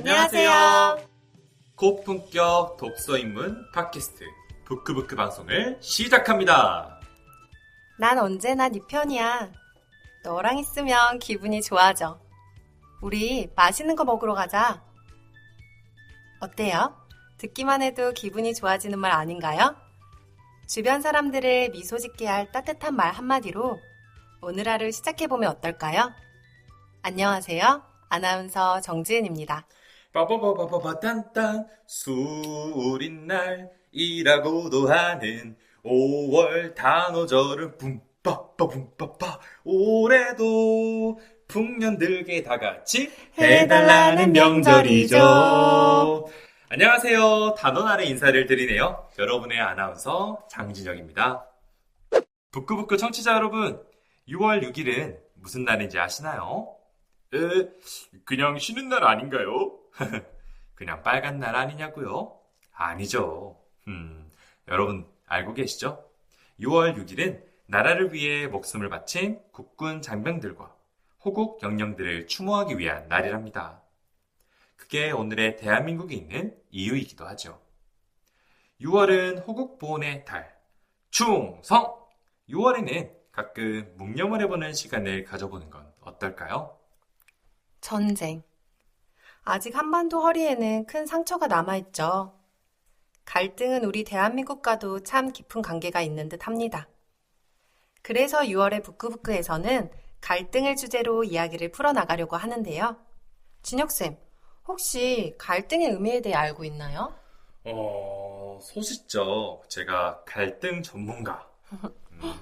안녕하세요. 고품격 독서인문 팟캐스트 부크부크 방송을 시작합니다. 난 언제나 네 편이야. 너랑 있으면 기분이 좋아져. 우리 맛있는 거 먹으러 가자. 어때요? 듣기만 해도 기분이 좋아지는 말 아닌가요? 주변 사람들을 미소 짓게 할 따뜻한 말 한마디로 오늘 하루 시작해보면 어떨까요? 안녕하세요. 아나운서 정지은입니다. 빠바바바바단단 수린 날이라고도 하는 5월 단오절은 붐빠빠 붐빠빠 올해도 풍년들게 다같이 해달라는 명절이죠. 안녕하세요. 단오날의 인사를 드리네요. 여러분의 아나운서 장진영입니다. 부끄부끄 청취자 여러분, 6월 6일은 무슨 날인지 아시나요? 그냥 쉬는 날 아닌가요? 그냥 빨간 날 아니냐고요? 아니죠. 여러분 알고 계시죠? 6월 6일은 나라를 위해 목숨을 바친 국군 장병들과 호국 영령들을 추모하기 위한 날이랍니다. 그게 오늘의 대한민국에 있는 이유이기도 하죠. 6월은 호국보훈의 달, 충성! 6월에는 가끔 묵념을 해보는 시간을 가져보는 건 어떨까요? 전쟁. 아직 한반도 허리에는 큰 상처가 남아있죠. 갈등은 우리 대한민국과도 참 깊은 관계가 있는 듯 합니다. 그래서 6월의 부끄부끄에서는 갈등을 주제로 이야기를 풀어나가려고 하는데요. 진혁쌤, 혹시 갈등의 의미에 대해 알고 있나요? 소식죠. 제가 갈등 전문가,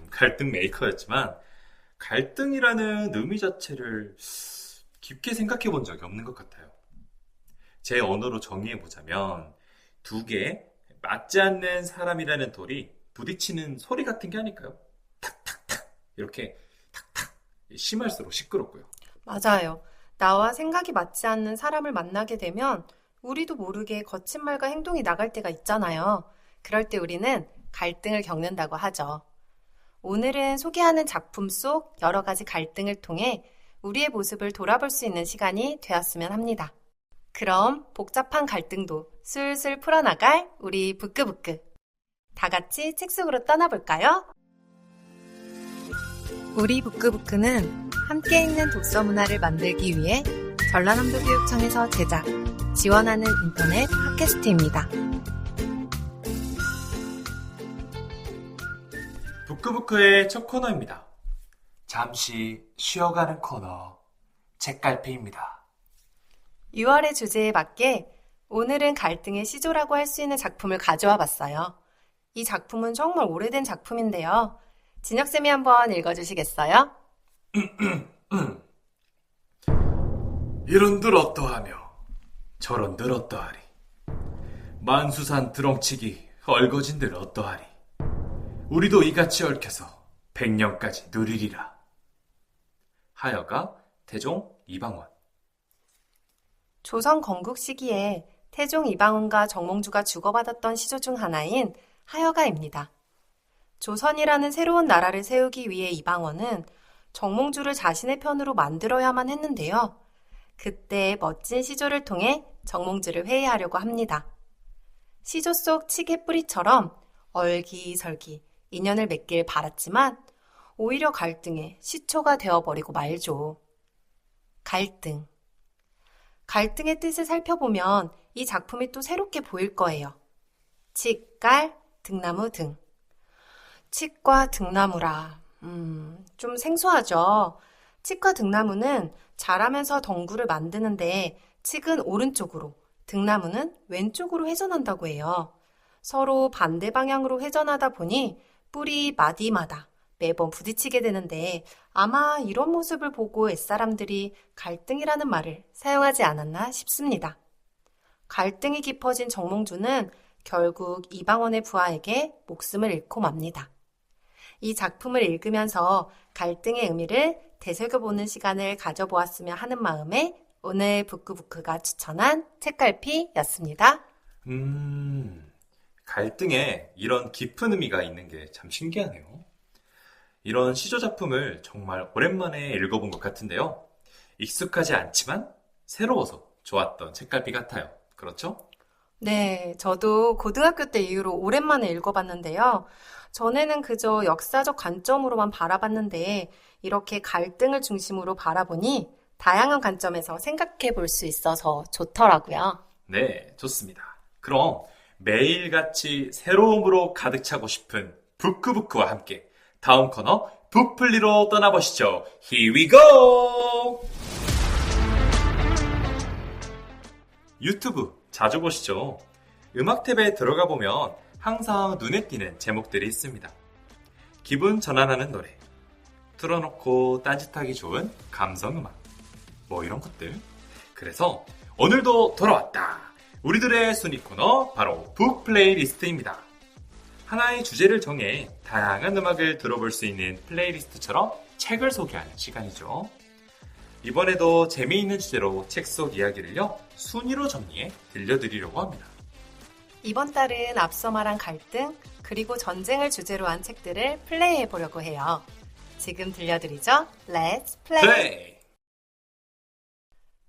갈등 메이커였지만 갈등이라는 의미 자체를 깊게 생각해 본 적이 없는 것 같아요. 제 언어로 정의해 보자면 두 개 맞지 않는 사람이라는 돌이 부딪히는 소리 같은 게 아닐까요? 탁탁탁 이렇게 탁탁 심할수록 시끄럽고요. 맞아요. 나와 생각이 맞지 않는 사람을 만나게 되면 우리도 모르게 거친 말과 행동이 나갈 때가 있잖아요. 그럴 때 우리는 갈등을 겪는다고 하죠. 오늘은 소개하는 작품 속 여러 가지 갈등을 통해 우리의 모습을 돌아볼 수 있는 시간이 되었으면 합니다. 그럼 복잡한 갈등도 술술 풀어나갈 우리 부끄부끄. 다 같이 책 속으로 떠나볼까요? 우리 부끄부끄는 함께 읽는 독서 문화를 만들기 위해 전라남도교육청에서 제작, 지원하는 인터넷 팟캐스트입니다. 부끄부끄의 첫 코너입니다. 잠시 쉬어가는 코너, 책갈피입니다. 6월의 주제에 맞게 오늘은 갈등의 시조라고 할 수 있는 작품을 가져와 봤어요. 이 작품은 정말 오래된 작품인데요. 진혁쌤이 한번 읽어주시겠어요? 이런들 어떠하며 저런들 어떠하리. 만수산 드렁치기 얽어진들 어떠하리. 우리도 이같이 얽혀서 100년까지 누리리라. 하여가 태종 이방원. 조선 건국 시기에 태종 이방원과 정몽주가 주고받았던 시조 중 하나인 하여가입니다. 조선이라는 새로운 나라를 세우기 위해 이방원은 정몽주를 자신의 편으로 만들어야만 했는데요. 그때 멋진 시조를 통해 정몽주를 회해하려고 합니다. 시조 속 칡의 뿌리처럼 얼기설기 인연을 맺길 바랐지만 오히려 갈등의 시초가 되어버리고 말죠. 갈등. 갈등의 뜻을 살펴보면 이 작품이 또 새롭게 보일 거예요. 칡, 깔, 등나무 등. 칡과 등나무라. 좀 생소하죠. 칡과 등나무는 자라면서 덩굴을 만드는데 칡은 오른쪽으로, 등나무는 왼쪽으로 회전한다고 해요. 서로 반대 방향으로 회전하다 보니 뿌리 마디마다 매번 부딪히게 되는데 아마 이런 모습을 보고 옛사람들이 갈등이라는 말을 사용하지 않았나 싶습니다. 갈등이 깊어진 정몽주는 결국 이방원의 부하에게 목숨을 잃고 맙니다. 이 작품을 읽으면서 갈등의 의미를 되새겨보는 시간을 가져보았으면 하는 마음에 오늘 부끄부끄가 추천한 책갈피였습니다. 갈등에 이런 깊은 의미가 있는 게 참 신기하네요. 이런 시조 작품을 정말 오랜만에 읽어본 것 같은데요. 익숙하지 않지만 새로워서 좋았던 책갈피 같아요. 그렇죠? 네, 저도 고등학교 때 이후로 오랜만에 읽어봤는데요. 전에는 그저 역사적 관점으로만 바라봤는데, 이렇게 갈등을 중심으로 바라보니 다양한 관점에서 생각해 볼 수 있어서 좋더라고요. 네, 좋습니다. 그럼 매일같이 새로움으로 가득 차고 싶은 부크부크와 함께 다음 코너 부플리로 떠나보시죠. Here we go! 유튜브 자주 보시죠? 음악 탭에 들어가 보면 항상 눈에 띄는 제목들이 있습니다. 기분 전환하는 노래, 틀어놓고 딴짓하기 좋은 감성음악, 뭐 이런 것들. 그래서 오늘도 돌아왔다. 우리들의 순위 코너 바로 북 플레이리스트입니다. 하나의 주제를 정해 다양한 음악을 들어볼 수 있는 플레이리스트처럼 책을 소개하는 시간이죠. 이번에도 재미있는 주제로 책 속 이야기를요, 순위로 정리해 들려드리려고 합니다. 이번 달은 앞서 말한 갈등, 그리고 전쟁을 주제로 한 책들을 플레이해 보려고 해요. 지금 들려드리죠? Let's play! 플레이!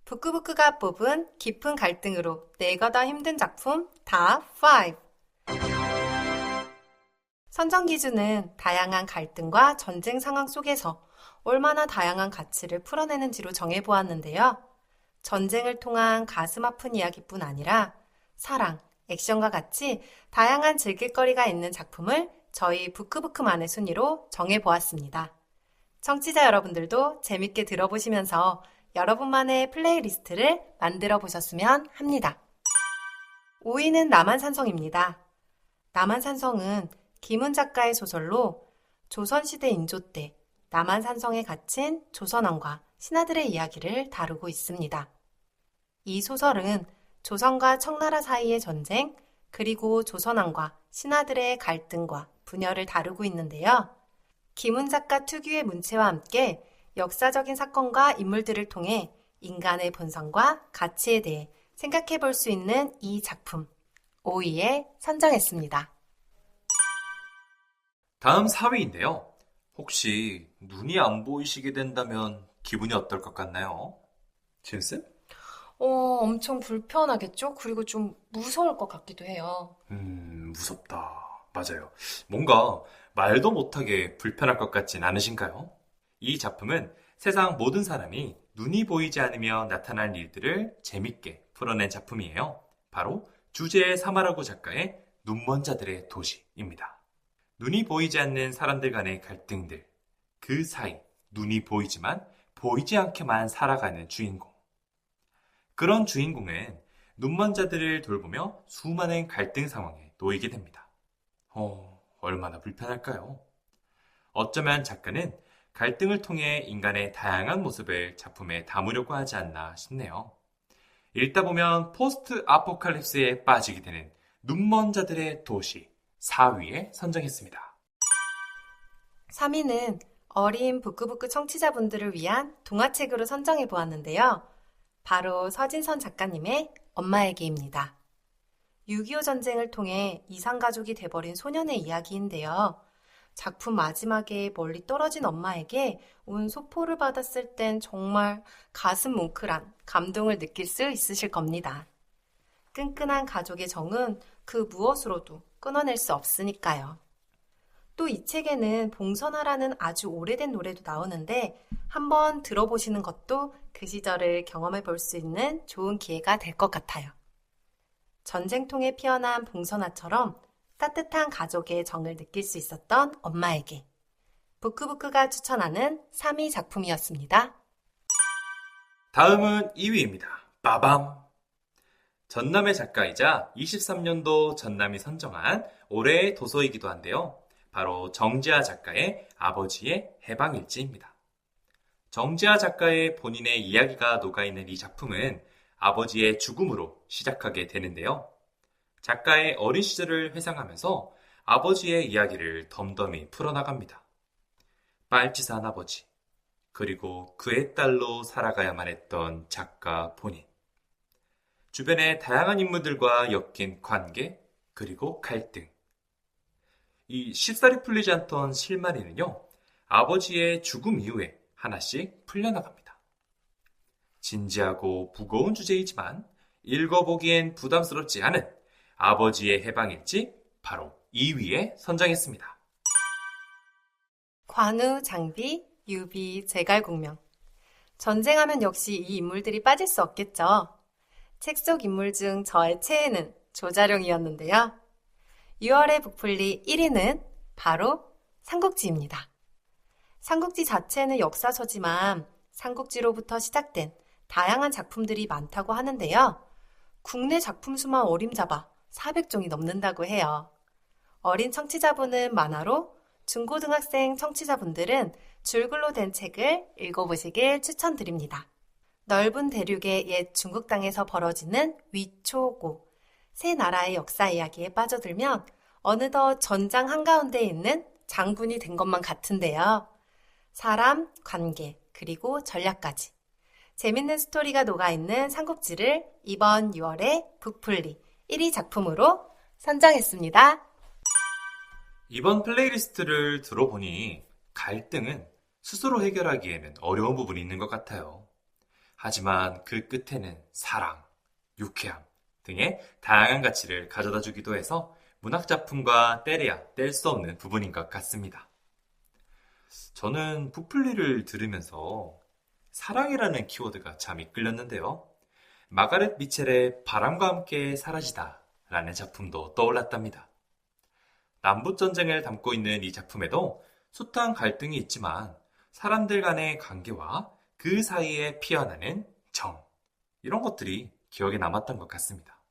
부크부크가 뽑은 깊은 갈등으로 내가 다 힘든 작품 탑5. 선정 기준은 다양한 갈등과 전쟁 상황 속에서 얼마나 다양한 가치를 풀어내는지로 정해보았는데요. 전쟁을 통한 가슴 아픈 이야기뿐 아니라 사랑, 액션과 같이 다양한 즐길거리가 있는 작품을 저희 부크부크만의 순위로 정해보았습니다. 청취자 여러분들도 재밌게 들어보시면서 여러분만의 플레이리스트를 만들어 보셨으면 합니다. 5위는 남한산성입니다. 남한산성은 김은 작가의 소설로 조선시대 인조 때 남한산성에 갇힌 조선왕과 신하들의 이야기를 다루고 있습니다. 이 소설은 조선과 청나라 사이의 전쟁, 그리고 조선왕과 신하들의 갈등과 분열을 다루고 있는데요. 김은 작가 특유의 문체와 함께 역사적인 사건과 인물들을 통해 인간의 본성과 가치에 대해 생각해 볼 수 있는 이 작품 5위에 선정했습니다. 다음 4위인데요. 혹시 눈이 안 보이시게 된다면 기분이 어떨 것 같나요? 진쌤? 엄청 불편하겠죠? 그리고 좀 무서울 것 같기도 해요. 무섭다. 맞아요. 뭔가 말도 못하게 불편할 것 같진 않으신가요? 이 작품은 세상 모든 사람이 눈이 보이지 않으며 나타날 일들을 재밌게 풀어낸 작품이에요. 바로 주제 사마라고 작가의 눈먼 자들의 도시입니다. 눈이 보이지 않는 사람들 간의 갈등들, 그 사이 눈이 보이지만 보이지 않게만 살아가는 주인공. 그런 주인공은 눈먼 자들을 돌보며 수많은 갈등 상황에 놓이게 됩니다. 얼마나 불편할까요? 어쩌면 작가는 갈등을 통해 인간의 다양한 모습을 작품에 담으려고 하지 않나 싶네요. 읽다 보면 포스트 아포칼립스에 빠지게 되는 눈먼 자들의 도시 4위에 선정했습니다. 3위는 어린 부끄부끄 청취자분들을 위한 동화책으로 선정해 보았는데요. 바로 서진선 작가님의 엄마에게입니다. 6.25 전쟁을 통해 이산가족이 돼버린 소년의 이야기인데요. 작품 마지막에 멀리 떨어진 엄마에게 온 소포를 받았을 땐 정말 가슴 뭉클한 감동을 느낄 수 있으실 겁니다. 끈끈한 가족의 정은 그 무엇으로도 끊어낼 수 없으니까요. 또 이 책에는 봉선화라는 아주 오래된 노래도 나오는데 한번 들어보시는 것도 그 시절을 경험해 볼 수 있는 좋은 기회가 될 것 같아요. 전쟁통에 피어난 봉선화처럼 따뜻한 가족의 정을 느낄 수 있었던 엄마에게 부크부크가 추천하는 3위 작품이었습니다. 다음은 2위입니다. 빠밤! 전남의 작가이자 23년도 전남이 선정한 올해의 도서이기도 한데요. 바로 정지아 작가의 아버지의 해방일지입니다. 정지아 작가의 본인의 이야기가 녹아있는 이 작품은 아버지의 죽음으로 시작하게 되는데요. 작가의 어린 시절을 회상하면서 아버지의 이야기를 덤덤히 풀어나갑니다. 빨치산 아버지, 그리고 그의 딸로 살아가야만 했던 작가 본인, 주변의 다양한 인물들과 엮인 관계, 그리고 갈등. 이 쉽사리 풀리지 않던 실마리는요, 아버지의 죽음 이후에 하나씩 풀려나갑니다. 진지하고 무거운 주제이지만 읽어보기엔 부담스럽지 않은 아버지의 해방일지 바로 2위에 선정했습니다. 관우, 장비, 유비, 제갈공명. 전쟁하면 역시 이 인물들이 빠질 수 없겠죠. 책 속 인물 중 저의 최애는 조자룡이었는데요. 6월의 북풀리 1위는 바로 삼국지입니다. 삼국지 자체는 역사서지만 삼국지로부터 시작된 다양한 작품들이 많다고 하는데요. 국내 작품 수만 어림잡아 400종이 넘는다고 해요. 어린 청취자분은 만화로, 중고등학생 청취자분들은 줄글로 된 책을 읽어보시길 추천드립니다. 넓은 대륙의 옛 중국 땅에서 벌어지는 위초고, 세 나라의 역사 이야기에 빠져들면 어느덧 전장 한가운데에 있는 장군이 된 것만 같은데요. 사람, 관계, 그리고 전략까지. 재밌는 스토리가 녹아있는 삼국지를 이번 6월의 북풀리 1위 작품으로 선정했습니다. 이번 플레이리스트를 들어보니 갈등은 스스로 해결하기에는 어려운 부분이 있는 것 같아요. 하지만 그 끝에는 사랑, 유쾌함 등의 다양한 가치를 가져다 주기도 해서 문학작품과 떼려야 뗄 수 없는 부분인 것 같습니다. 저는 북플리를 들으면서 사랑이라는 키워드가 참 이끌렸는데요. 마가렛 미첼의 바람과 함께 사라지다 라는 작품도 떠올랐답니다. 남북전쟁을 담고 있는 이 작품에도 숱한 갈등이 있지만 사람들 간의 관계와 그 사이에 피어나는 정, 이런 것들이 기억에 남았던 것 같습니다.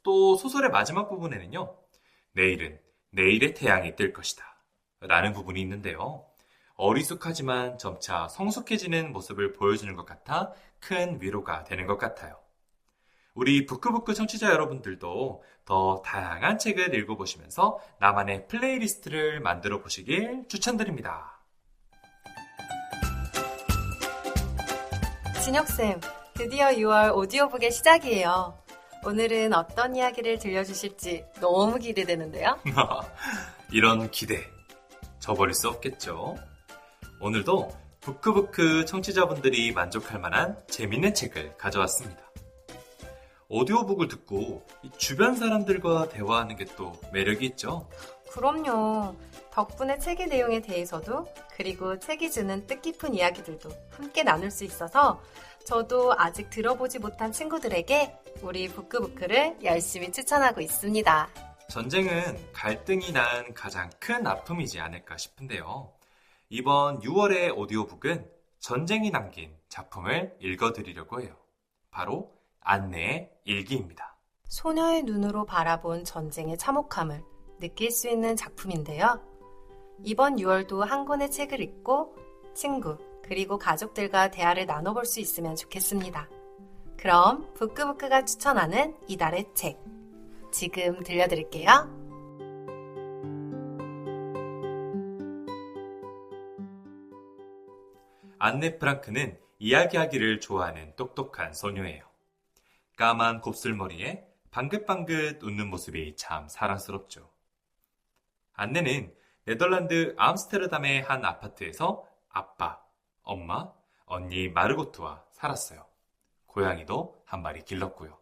또 소설의 마지막 부분에는요, 내일은 내일의 태양이 뜰 것이다 라는 부분이 있는데요. 어리숙하지만 점차 성숙해지는 모습을 보여주는 것 같아 큰 위로가 되는 것 같아요. 우리 부크부크 청취자 여러분들도 더 다양한 책을 읽어보시면서 나만의 플레이리스트를 만들어 보시길 추천드립니다. 진혁쌤, 드디어 6월 오디오북의 시작이에요. 오늘은 어떤 이야기를 들려주실지 너무 기대되는데요. 이런 기대, 저버릴 수 없겠죠. 오늘도 부크부크 청취자분들이 만족할 만한 재밌는 책을 가져왔습니다. 오디오북을 듣고 주변 사람들과 대화하는 게 또 매력이 있죠. 그럼요. 덕분에 책의 내용에 대해서도 그리고 책이 주는 뜻깊은 이야기들도 함께 나눌 수 있어서 저도 아직 들어보지 못한 친구들에게 우리 부크부크를 열심히 추천하고 있습니다. 전쟁은 갈등이 난 가장 큰 아픔이지 않을까 싶은데요. 이번 6월의 오디오북은 전쟁이 남긴 작품을 읽어드리려고 해요. 바로 안내의 일기입니다. 소녀의 눈으로 바라본 전쟁의 참혹함을 느낄 수 있는 작품인데요. 이번 6월도 한 권의 책을 읽고 친구 그리고 가족들과 대화를 나눠볼 수 있으면 좋겠습니다. 그럼 부크부크가 추천하는 이달의 책 지금 들려드릴게요. 안네 프랑크는 이야기하기를 좋아하는 똑똑한 소녀예요. 까만 곱슬머리에 방긋방긋 웃는 모습이 참 사랑스럽죠. 안네는 네덜란드 암스테르담의 한 아파트에서 아빠, 엄마, 언니 마르고트와 살았어요. 고양이도 한 마리 길렀고요.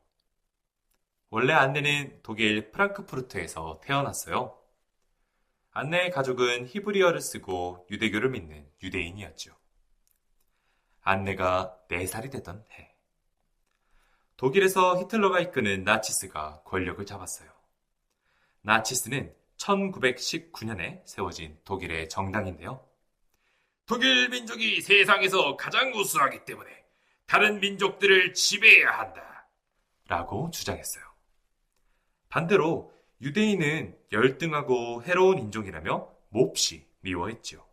원래 안네는 독일 프랑크푸르트에서 태어났어요. 안네의 가족은 히브리어를 쓰고 유대교를 믿는 유대인이었죠. 안네가 4살이 되던 해, 독일에서 히틀러가 이끄는 나치스가 권력을 잡았어요. 나치스는 1919년에 세워진 독일의 정당인데요. 독일 민족이 세상에서 가장 우수하기 때문에 다른 민족들을 지배해야 한다 라고 주장했어요. 반대로 유대인은 열등하고 해로운 인종이라며 몹시 미워했죠.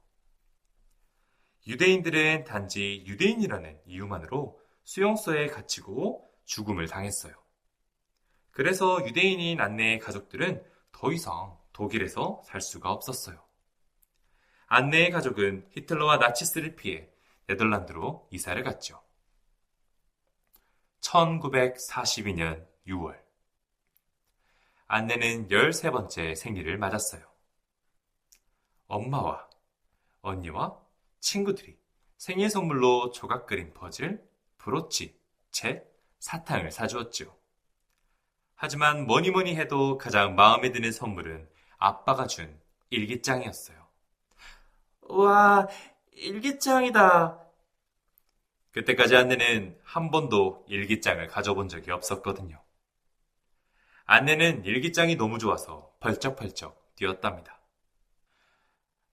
유대인들은 단지 유대인이라는 이유만으로 수용소에 갇히고 죽음을 당했어요. 그래서 유대인인 안네의 가족들은 더 이상 독일에서 살 수가 없었어요. 안네의 가족은 히틀러와 나치스를 피해 네덜란드로 이사를 갔죠. 1942년 6월, 안네는 13번째 생일을 맞았어요. 엄마와 언니와 친구들이 생일 선물로 조각 그린 퍼즐, 브로치, 책, 사탕을 사주었지요. 하지만 뭐니 해도 가장 마음에 드는 선물은 아빠가 준 일기장이었어요. 우와, 일기장이다. 그때까지 안내는 한 번도 일기장을 가져본 적이 없었거든요. 안내는 일기장이 너무 좋아서 펄쩍펄쩍 뛰었답니다.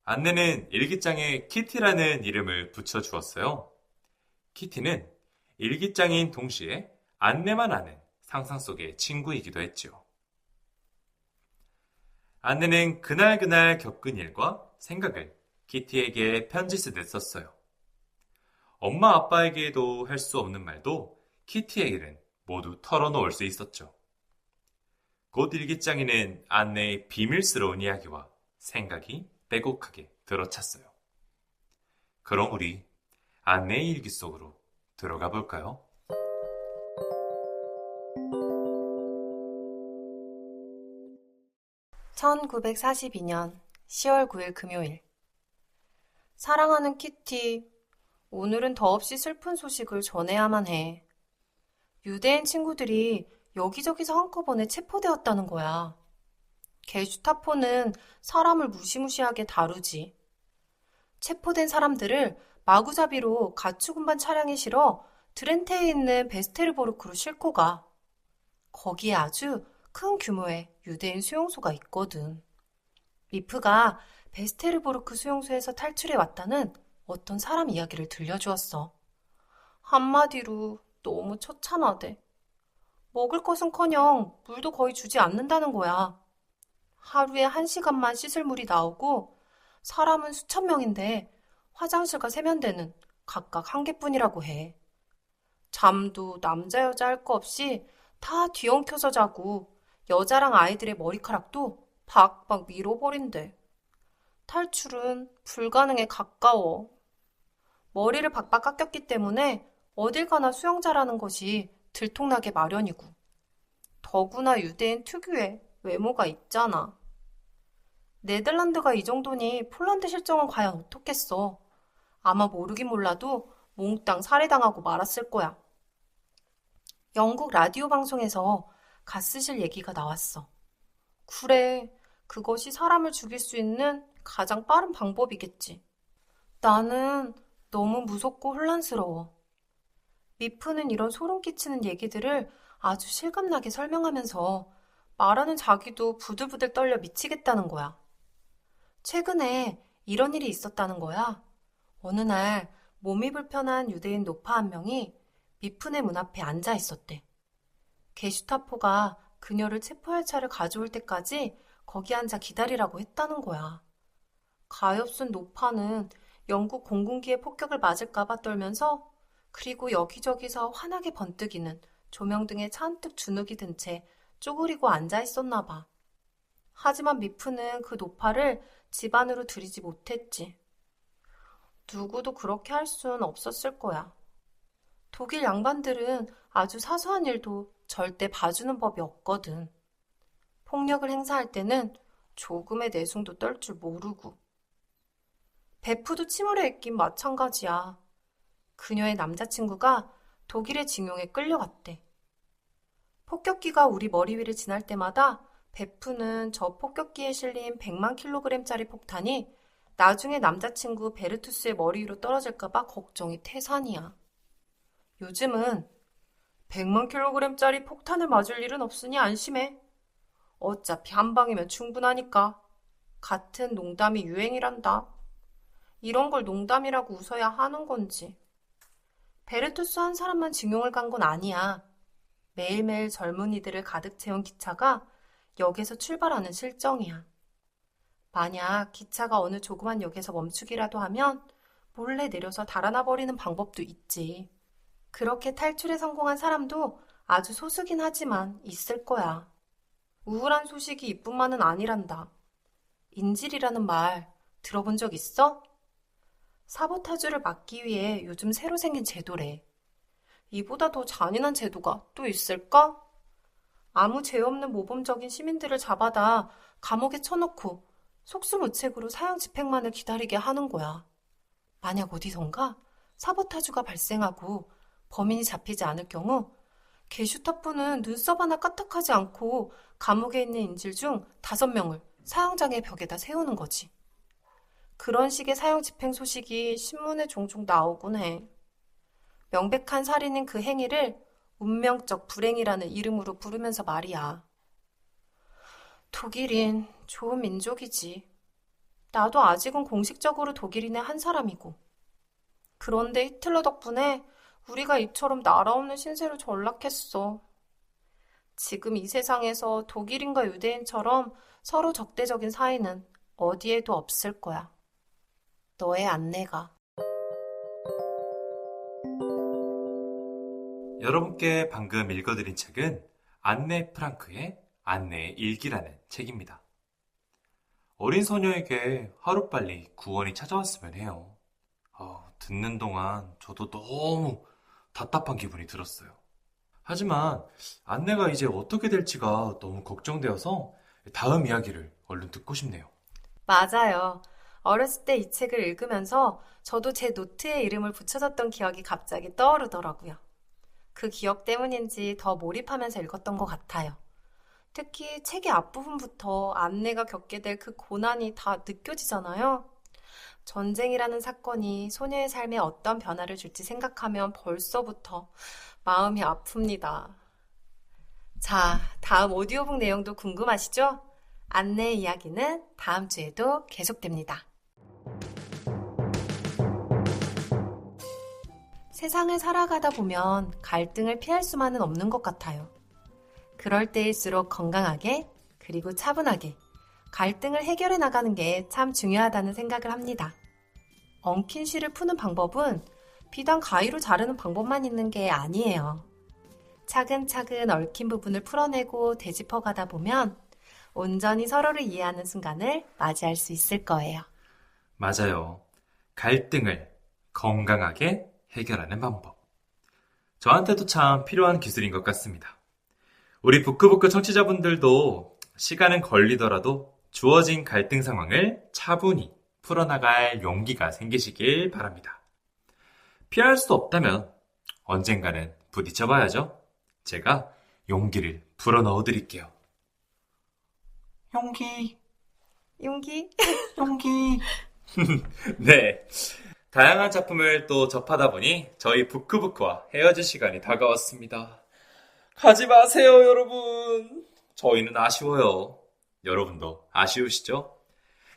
안내는 일기장에 키티라는 이름을 붙여주었어요. 키티는 일기장인 동시에 안내만 아는 상상 속의 친구이기도 했지요. 안내는 그날 겪은 일과 생각을 키티에게 편지 쓰듯 썼어요. 엄마 아빠에게도 할 수 없는 말도 키티에게는 모두 털어놓을 수 있었죠. 곧 일기장에는 안내의 비밀스러운 이야기와 생각이 빼곡하게 들어찼어요. 그럼 우리 안내의 일기 속으로 들어가 볼까요? 1942년 10월 9일 금요일. 사랑하는 키티, 오늘은 더없이 슬픈 소식을 전해야만 해. 유대인 친구들이 여기저기서 한꺼번에 체포되었다는 거야. 게슈타포는 사람을 무시무시하게 다루지. 체포된 사람들을 마구잡이로 가축 운반 차량에 실어 드렌테에 있는 베스테르보르크로 싣고 가. 거기에 아주 큰 규모의 유대인 수용소가 있거든. 미프가 베스테르보르크 수용소에서 탈출해 왔다는 어떤 사람 이야기를 들려주었어. 한마디로 너무 처참하대. 먹을 것은커녕 물도 거의 주지 않는다는 거야. 하루에 1시간만 씻을 물이 나오고 사람은 수천 명인데 화장실과 세면대는 각각 1개뿐이라고 해. 잠도 남자 여자 할 거 없이 다 뒤엉켜서 자고 여자랑 아이들의 머리카락도 박박 밀어버린대. 탈출은 불가능에 가까워. 머리를 박박 깎였기 때문에 어딜 가나 수영자라는 것이 들통나게 마련이고. 더구나 유대인 특유의 외모가 있잖아. 네덜란드가 이 정도니 폴란드 실정은 과연 어떻겠어. 아마 모르긴 몰라도 몽땅 살해당하고 말았을 거야. 영국 라디오 방송에서 가스실 얘기가 나왔어. 그래, 그것이 사람을 죽일 수 있는 가장 빠른 방법이겠지. 나는 너무 무섭고 혼란스러워. 미프는 이런 소름 끼치는 얘기들을 아주 실감나게 설명하면서 말하는 자기도 부들부들 떨려 미치겠다는 거야. 최근에 이런 일이 있었다는 거야. 어느 날 몸이 불편한 유대인 노파 한 명이 미프네 문 앞에 앉아 있었대. 게슈타포가 그녀를 체포할 차를 가져올 때까지 거기 앉아 기다리라고 했다는 거야. 가엾은 노파는 영국 공군기의 폭격을 맞을까봐 떨면서 그리고 여기저기서 환하게 번뜩이는 조명등에 잔뜩 주눅이 든 채 쪼그리고 앉아 있었나 봐. 하지만 미프는 그 노파를 집 안으로 들이지 못했지. 누구도 그렇게 할 순 없었을 거야. 독일 양반들은 아주 사소한 일도 절대 봐주는 법이 없거든. 폭력을 행사할 때는 조금의 내숭도 떨 줄 모르고. 베프도 침울해 있긴 마찬가지야. 그녀의 남자친구가 독일의 징용에 끌려갔대. 폭격기가 우리 머리 위를 지날 때마다 베프는 저 폭격기에 실린 100만 킬로그램짜리 폭탄이 나중에 남자친구 베르투스의 머리 위로 떨어질까봐 걱정이 태산이야. 요즘은 100만 킬로그램짜리 폭탄을 맞을 일은 없으니 안심해. 어차피 한 방이면 충분하니까. 같은 농담이 유행이란다. 이런 걸 농담이라고 웃어야 하는 건지. 베르투스 한 사람만 징용을 간 건 아니야. 매일매일 젊은이들을 가득 채운 기차가 역에서 출발하는 실정이야. 만약 기차가 어느 조그만 역에서 멈추기라도 하면 몰래 내려서 달아나 버리는 방법도 있지. 그렇게 탈출에 성공한 사람도 아주 소수긴 하지만 있을 거야. 우울한 소식이 이뿐만은 아니란다. 인질이라는 말 들어본 적 있어? 사보타주를 막기 위해 요즘 새로 생긴 제도래. 이보다 더 잔인한 제도가 또 있을까? 아무 죄 없는 모범적인 시민들을 잡아다 감옥에 쳐놓고 속수무책으로 사형 집행만을 기다리게 하는 거야. 만약 어디선가 사보타주가 발생하고 범인이 잡히지 않을 경우 게슈타포는 눈썹 하나 까딱하지 않고 감옥에 있는 인질 중 5명을 사형장의 벽에다 세우는 거지. 그런 식의 사형 집행 소식이 신문에 종종 나오곤 해. 명백한 살인인 그 행위를 운명적 불행이라는 이름으로 부르면서 말이야. 독일인 좋은 민족이지. 나도 아직은 공식적으로 독일인의 한 사람이고. 그런데 히틀러 덕분에 우리가 이처럼 나라 없는 신세로 전락했어. 지금 이 세상에서 독일인과 유대인처럼 서로 적대적인 사이는 어디에도 없을 거야. 너의 안내가. 여러분께 방금 읽어드린 책은 안네 프랑크의 안내의 일기라는 책입니다. 어린 소녀에게 하루빨리 구원이 찾아왔으면 해요. 듣는 동안 저도 너무 답답한 기분이 들었어요. 하지만 안내가 이제 어떻게 될지가 너무 걱정되어서 다음 이야기를 얼른 듣고 싶네요. 맞아요. 어렸을 때 이 책을 읽으면서 저도 제 노트에 이름을 붙여줬던 기억이 갑자기 떠오르더라고요. 그 기억 때문인지 더 몰입하면서 읽었던 것 같아요. 특히 책의 앞부분부터 안내가 겪게 될 그 고난이 다 느껴지잖아요. 전쟁이라는 사건이 소녀의 삶에 어떤 변화를 줄지 생각하면 벌써부터 마음이 아픕니다. 자, 다음 오디오북 내용도 궁금하시죠? 안내의 이야기는 다음 주에도 계속됩니다. 세상을 살아가다 보면 갈등을 피할 수만은 없는 것 같아요. 그럴 때일수록 건강하게 그리고 차분하게 갈등을 해결해 나가는 게 참 중요하다는 생각을 합니다. 엉킨 실을 푸는 방법은 비단 가위로 자르는 방법만 있는 게 아니에요. 차근차근 얽힌 부분을 풀어내고 되짚어 가다 보면 온전히 서로를 이해하는 순간을 맞이할 수 있을 거예요. 맞아요. 갈등을 건강하게 해결하는 방법. 저한테도 참 필요한 기술인 것 같습니다. 우리 부끄부끄 청취자분들도 시간은 걸리더라도 주어진 갈등 상황을 차분히 풀어나갈 용기가 생기시길 바랍니다. 피할 수 없다면 언젠가는 부딪혀봐야죠. 제가 용기를 불어넣어 드릴게요. 용기. 네. 다양한 작품을 또 접하다 보니 저희 부크부크와 헤어질 시간이 다가왔습니다. 가지 마세요, 여러분. 저희는 아쉬워요. 여러분도 아쉬우시죠?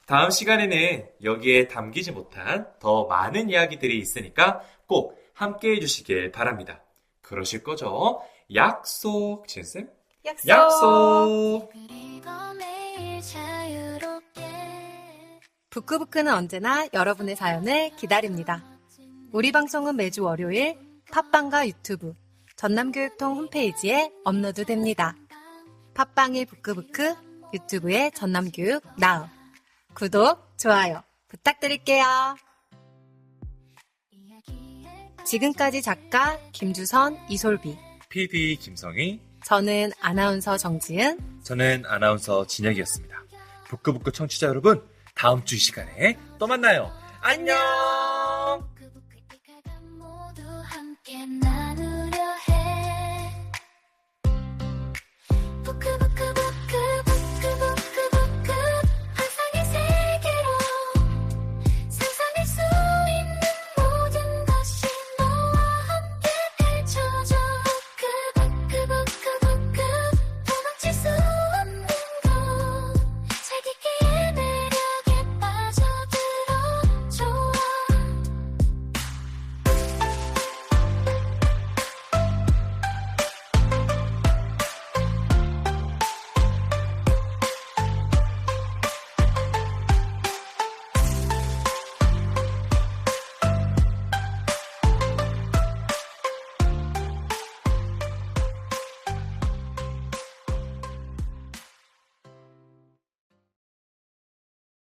다음 시간에는 여기에 담기지 못한 더 많은 이야기들이 있으니까 꼭 함께 해주시길 바랍니다. 그러실 거죠? 약속, 진쌤? 약속! 부끄부끄는 언제나 여러분의 사연을 기다립니다. 우리 방송은 매주 월요일 팟빵과 유튜브, 전남교육통 홈페이지에 업로드됩니다. 팟빵의 부끄부끄, 유튜브의 전남교육 나우. 구독, 좋아요 부탁드릴게요. 지금까지 작가 김주선, 이솔비, PD 김성희, 저는 아나운서 정지은, 저는 아나운서 진혁이었습니다. 부끄부끄 청취자 여러분, 다음 주 이 시간에 또 만나요. 안녕!